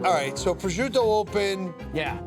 All right, so Prosciutto Open. Yeah.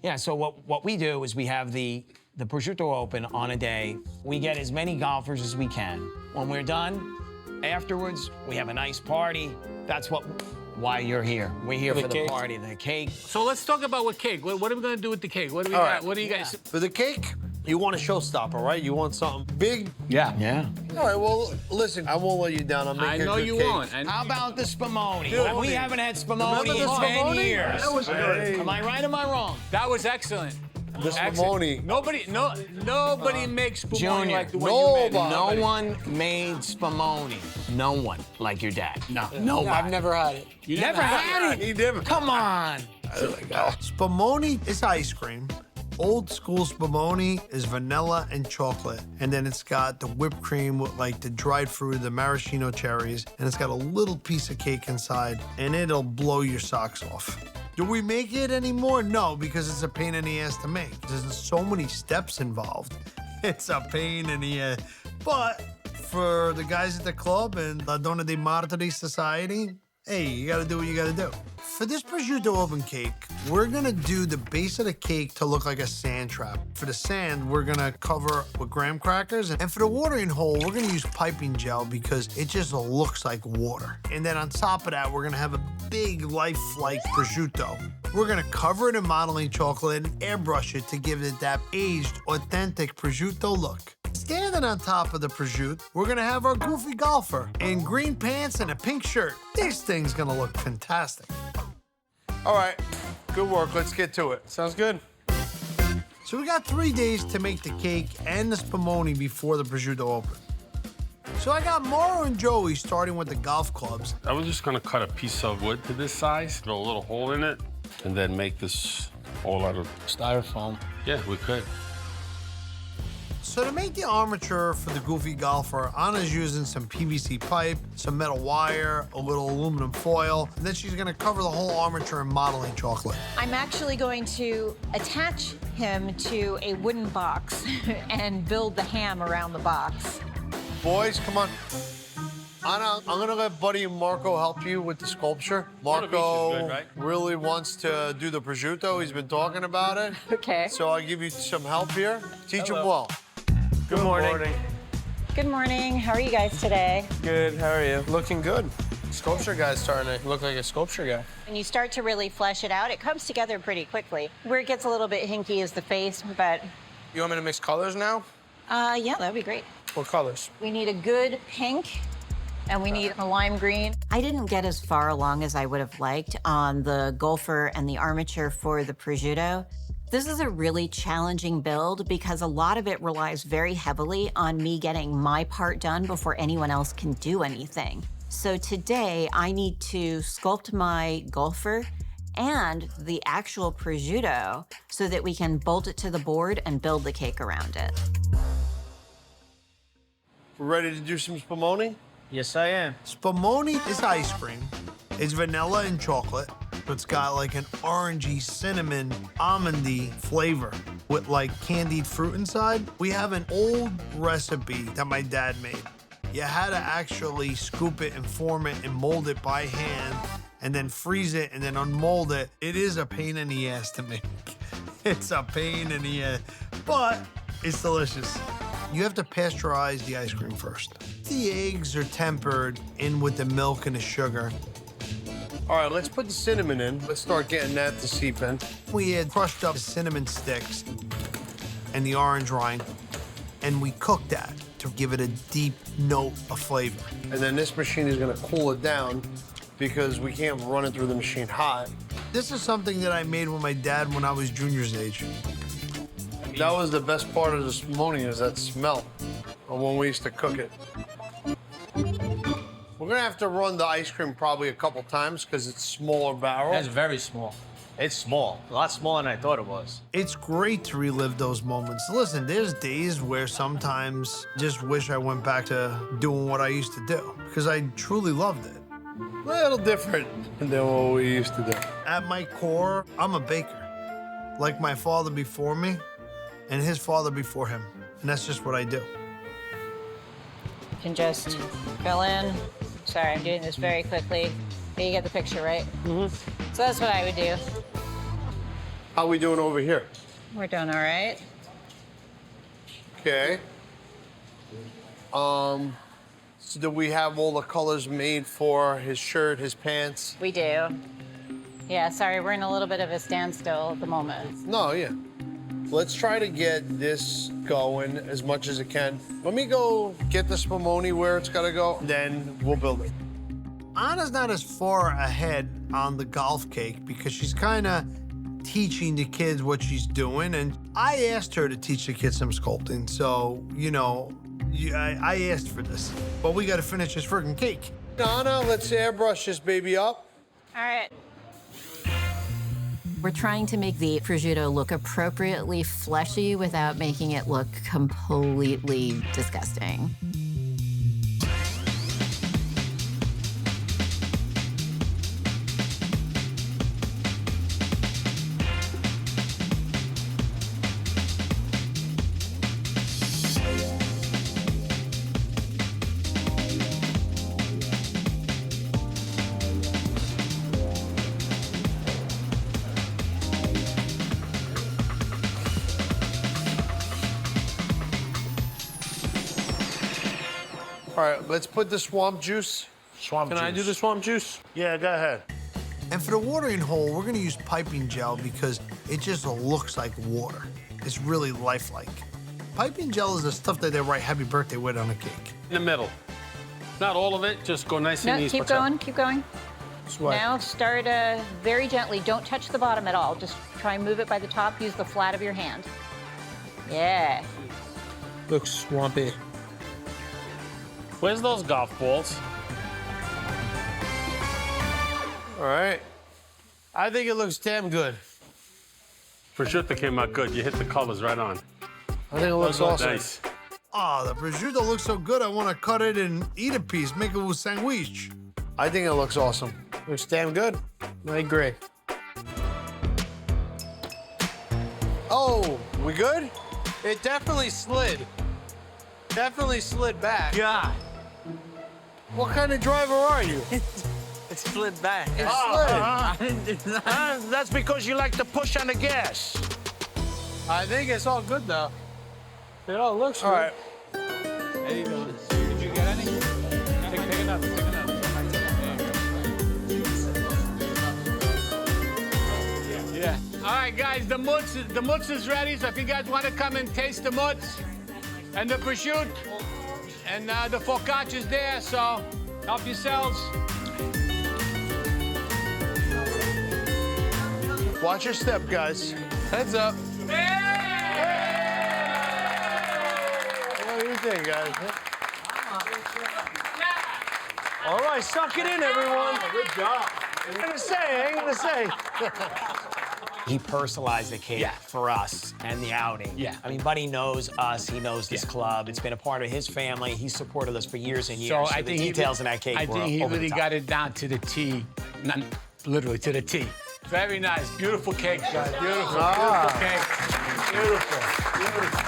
Yeah, so what we do is we have the Prosciutto Open on a day. We get as many golfers as we can. When we're done, afterwards, we have a nice party. That's why you're here. We're here for the party, the cake. So let's talk about what cake. What are we gonna do with the cake? What do we got? Right. What do you guys? For the cake, you want a showstopper, right? You want something big. Yeah. Yeah. All right, well, listen, I won't let you down. I'll make I you a know good you cake. won't. How about the spumoni? Dude, We haven't had spumoni remember in the 10 spumoni? years. That was good. Am I right or am I wrong? That was excellent. The spumoni. Nobody makes spumoni Junior, like the way you made it. no one made spumoni. No one like your dad. No. Nobody. I've never had it. You Never had it? He never. Come on. Spumoni is ice cream. Old school spumoni is vanilla and chocolate. And then it's got the whipped cream with like the dried fruit, the maraschino cherries, and it's got a little piece of cake inside, and it'll blow your socks off. Do we make it anymore? No, because it's a pain in the ass to make. There's so many steps involved. It's a pain in the ass. But for the guys at the club and La Donna di Martiri Society, hey, you gotta do what you gotta do. For this Prosciutto Open cake, we're gonna do the base of the cake to look like a sand trap. For the sand, we're gonna cover with graham crackers. And for the watering hole, we're gonna use piping gel because it just looks like water. And then on top of that, we're gonna have a big lifelike prosciutto. We're gonna cover it in modeling chocolate and airbrush it to give it that aged, authentic prosciutto look. Standing on top of the prosciutto, we're gonna have our goofy golfer in green pants and a pink shirt. This thing's gonna look fantastic. All right, good work. Let's get to it. Sounds good. So we got 3 days to make the cake and the spumoni before the Prosciutto Open. So I got Mauro and Joey starting with the golf clubs. I was just gonna cut a piece of wood to this size, put a little hole in it, and then make this all out of Styrofoam. Yeah, we could. So to make the armature for the goofy golfer, Anna's using some PVC pipe, some metal wire, a little aluminum foil, and then she's gonna cover the whole armature in modeling chocolate. I'm actually going to attach him to a wooden box and build the ham around the box. Boys, come on. Anna, I'm gonna let Buddy and Marco help you with the sculpture. Marco good, right? really wants to do the prosciutto. He's been talking about it. Okay. So I'll give you some help here. Teach him well. Good morning. Good morning. How are you guys today? Good, how are you? Looking good. Sculpture guy's starting to look like a sculpture guy. When you start to really flesh it out, it comes together pretty quickly. Where it gets a little bit hinky is the face, but You want me to mix colors now? yeah, that'd be great. What colors? We need a good pink, and we need a lime green. I didn't get as far along as I would have liked on the golfer and the armature for the prosciutto. This is a really challenging build because a lot of it relies very heavily on me getting my part done before anyone else can do anything. So today, I need to sculpt my golfer and the actual prosciutto so that we can bolt it to the board and build the cake around it. We're ready to do some spumoni? Yes, I am. Spumoni is ice cream. It's vanilla and chocolate. It's got like an orangey, cinnamon, almondy flavor with like candied fruit inside. We have an old recipe that my dad made. You had to actually scoop it and form it and mold it by hand and then freeze it and then unmold it. It is a pain in the ass to make. It's a pain in the ass, but it's delicious. You have to pasteurize the ice cream first. The eggs are tempered in with the milk and the sugar. All right, let's put the cinnamon in. Let's start getting that to seep in. We had crushed up cinnamon sticks and the orange rind, and we cooked that to give it a deep note of flavor. And then this machine is gonna cool it down because we can't run it through the machine hot. This is something that I made with my dad when I was Junior's age. That was the best part of the spumoni, is that smell of when we used to cook it. We're gonna have to run the ice cream probably a couple times because it's smaller barrel. That's very small. It's small. A lot smaller than I thought it was. It's great to relive those moments. Listen, there's days where sometimes just wish I went back to doing what I used to do because I truly loved it. A little different than what we used to do. At my core, I'm a baker. Like my father before me and his father before him. And that's just what I do. You can just fill in. Sorry, I'm doing this very quickly. You get the picture, right? So that's what I would do. How we doing over here? We're doing all right. Okay. So do we have all the colors made for his shirt, his pants? We do. Yeah, sorry, we're in a little bit of a standstill at the moment. No, yeah. Let's try to get this going as much as it can. Let me go get the spumoni where it's gotta go, then we'll build it. Anna's not as far ahead on the golf cake because she's kind of teaching the kids what she's doing, and I asked her to teach the kids some sculpting, so, you know, I asked for this. But we gotta finish this freaking cake. Anna, let's airbrush this baby up. All right. We're trying to make the prosciutto look appropriately fleshy without making it look completely disgusting. All right, let's put the swamp juice. Swamp Can I do the swamp juice? Yeah, go ahead. And for the watering hole, we're gonna use piping gel because it just looks like water. It's really lifelike. Piping gel is the stuff that they write happy birthday with on a cake. In the middle. Not all of it, just go nice and No, easy. keep going, keep going. Sweat. Now start very gently. Don't touch the bottom at all. Just try and move it by the top. Use the flat of your hand. Yeah. Looks swampy. Where's those golf balls? All right. I think it looks damn good. Prosciutto came out good. You hit the colors right on. I think it looks awesome. Nice. Oh, the prosciutto looks so good, I want to cut it and eat a piece, make it a sandwich. I think it looks awesome. Looks damn good. I agree. Oh, we good? It definitely slid. Definitely slid back. Yeah. What kind of driver are you? It slid back. It slid. That's because you like to push on the gas. I think it's all good though. It all looks all right. There you go. Did you get any? Pick it up. Pick it up. Yeah. All right, guys. The mousse is ready. So if you guys want to come and taste the mousse and the prosciutto and the focaccia is there. So help yourselves. Watch your step, guys. Heads up. What do you think, guys? All right, suck it in, everyone. Good job. I ain't gonna say. He personalized the cake for us and the outing. Yeah. I mean, Buddy knows us. He knows this club. It's been a part of his family. He's supported us for years and years. So So I the think details in that cake I were think he over the really top. got it down to the T, not literally to the T. Very nice, beautiful cake, guys. Beautiful, beautiful cake. Beautiful, beautiful.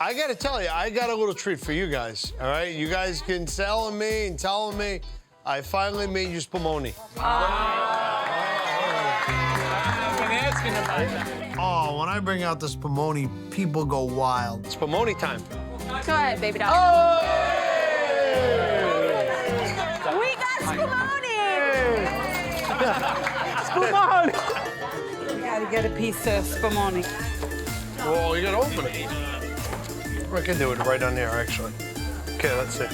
I gotta tell you, I got a little treat for you guys. All right, you guys can tell me and telling me, I finally made you spumoni. I've been asking about that. Oh, when I bring out the spumoni, people go wild. Spumoni time. Go ahead, baby doll. Oh! We got spumoni! You gotta get a piece of spumoni. Well, you gotta open it. I can do it right on there, actually. Okay, let's see.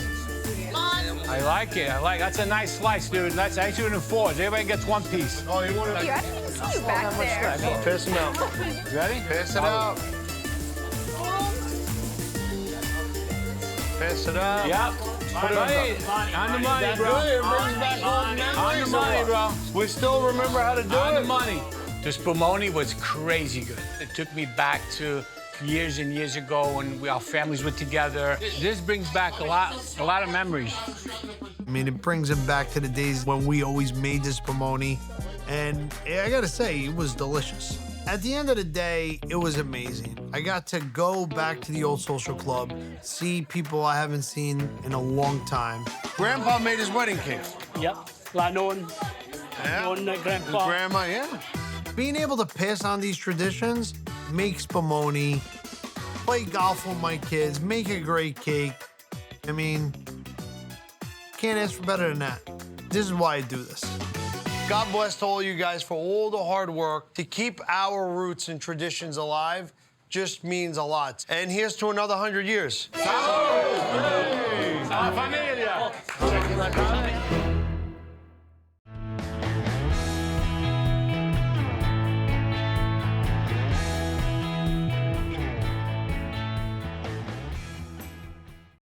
I like it. That's a nice slice, dude. That's actually in fours. Everybody gets one piece. Oh, you want to? I didn't even see you back there. Pass them out. Ready? Pass it out. Pass it out. Yep. Put it on On the money, bro. It brings back all the On the money, bro. We still remember how to do On the it. money. The spumoni was crazy good. It took me back to years and years ago when our families were together. This brings back a lot of memories. I mean, it brings him back to the days when we always made this spumoni. And I gotta say, it was delicious. At the end of the day, it was amazing. I got to go back to the old social club, see people I haven't seen in a long time. Grandpa made his wedding cake. Yep, like knowing Grandpa. Grandma, yeah. Being able to pass on these traditions, make spumoni, play golf with my kids, make a great cake. I mean, can't ask for better than that. This is why I do this. God bless to all you guys for all the hard work to keep our roots and traditions alive. Just means a lot. And here's to another 100 years. Salud!